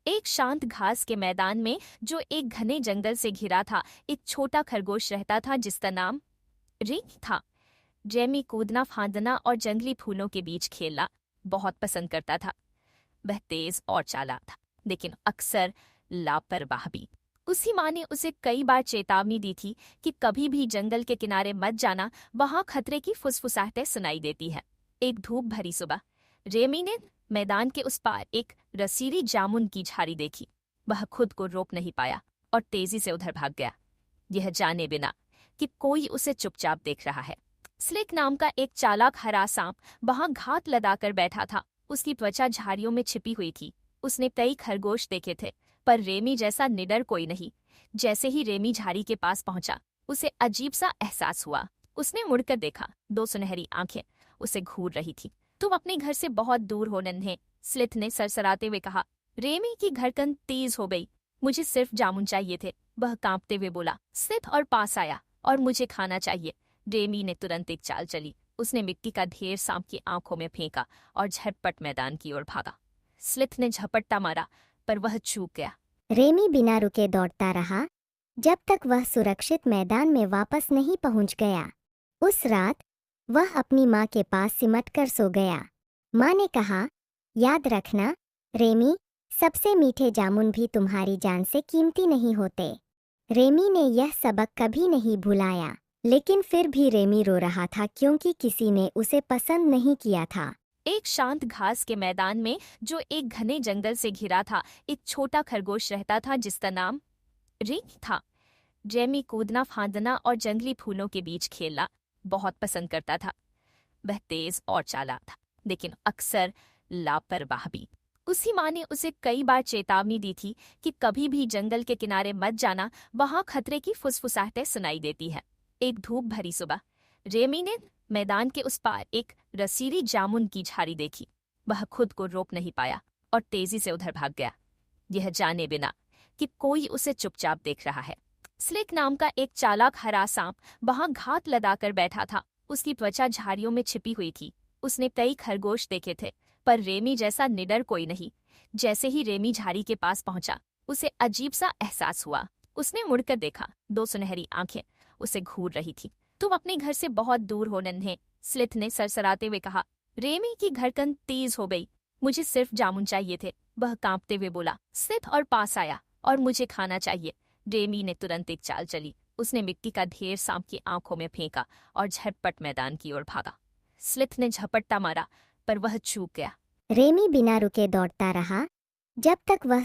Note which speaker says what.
Speaker 1: एक शांत घास के मैदान में जो एक घने जंगल से घिरा था, एक छोटा खरगोश रहता था जिसका नाम रेमी था। जेमी कूदना फांदना और जंगली फूलों के बीच खेलना बहुत पसंद करता था। वह तेज और चालाक था, लेकिन अक्सर लापरवाह भी। उसकी माँ ने उसे कई बार चेतावनी दी थी कि कभी भी जंगल के किनारे मत जाना, वहां खतरे की फुसफुसाहटें सुनाई देती हैं। एक धूप भरी सुबह रेमी ने मैदान के उस पार एक रसीली जामुन की झाड़ी देखी। वह खुद को रोक नहीं पाया और तेजी से उधर भाग गया, यह जाने बिना कि कोई उसे चुपचाप देख रहा है। स्लिक नाम का एक चालाक हरा सांप वहां घात लगाकर बैठा था। उसकी त्वचा झाड़ियों में छिपी हुई थी। उसने कई खरगोश देखे थे, पर रेमी जैसा निडर कोई नहीं। जैसे ही रेमी झाड़ी के पास पहुंचा, उसे अजीब सा एहसास हुआ। उसने मुड़कर देखा, दो सुनहरी आंखें उसे घूर रही थी। तुम अपने घर से बहुत दूर हो नन्हे, स्लिथ ने सरसराते हुए कहा। रेमी की धड़कन तेज हो गई। मुझे सिर्फ जामुन चाहिए थे, वह कांपते हुए बोला। स्लिथ और पास आया, और मुझे खाना चाहिए। रेमी ने तुरंत एक चाल चली। उसने मिट्टी का ढेर सांप की आंखों में फेंका और झटपट मैदान की ओर भागा। स्लिथ ने झपट्टा मारा, पर वह चूक गया।
Speaker 2: रेमी बिना रुके दौड़ता रहा जब तक वह सुरक्षित मैदान में वापस नहीं पहुंच गया। उस रात वह अपनी माँ के पास सिमटकर सो गया। माँ ने कहा, याद रखना रेमी, सबसे मीठे जामुन भी तुम्हारी जान से कीमती नहीं होते। रेमी ने यह सबक कभी नहीं भुलाया, लेकिन फिर भी रेमी रो रहा था क्योंकि किसी ने उसे पसंद नहीं किया था।
Speaker 1: एक शांत घास के मैदान में जो एक घने जंगल से घिरा था, एक छोटा खरगोश रहता था जिसका नाम रेमी था। जेमी कूदना फांदना और जंगली फूलों के बीच खेलना बहुत पसंद करता था। वह तेज और चालाक था, लेकिन अक्सर लापरवाह भी। उसकी माँ ने उसे कई बार चेतावनी दी थी कि कभी भी जंगल के किनारे मत जाना, वहां खतरे की फुसफुसाहटें सुनाई देती हैं। एक धूप भरी सुबह रेमी ने मैदान के उस पार एक रसीली जामुन की झाड़ी देखी। वह खुद को रोक नहीं पाया और तेजी से उधर भाग गया, यह जाने बिना कि कोई उसे चुपचाप देख रहा है। स्लिक नाम का एक चालाक हरा सांप वहां घात लगाकर बैठा था। उसकी त्वचा झाड़ियों में छिपी हुई थी। उसने कई खरगोश देखे थे, पर रेमी जैसा निडर कोई नहीं। जैसे ही रेमी झाड़ी के पास पहुंचा, उसे अजीब सा एहसास हुआ। उसने मुड़कर देखा, दो सुनहरी आंखें उसे घूर रही थी। तुम अपने घर से बहुत दूर हो नन्हे, स्लिथ ने सरसराते हुए कहा। रेमी की धड़कन तेज हो गई। मुझे सिर्फ जामुन चाहिए थे, वह कांपते हुए बोला। स्लिथ और पास आया, और मुझे खाना चाहिए। रेमी ने तुरंत एक चाल चली। उसने मिट्टी का ढेर सांप की आंखों में फेंका और झटपट मैदान की ओर भागा। स्लिथ ने झपट्टा मारा, पर वह चूक गया।
Speaker 2: रेमी बिना रुके दौड़ता रहा जब तक वह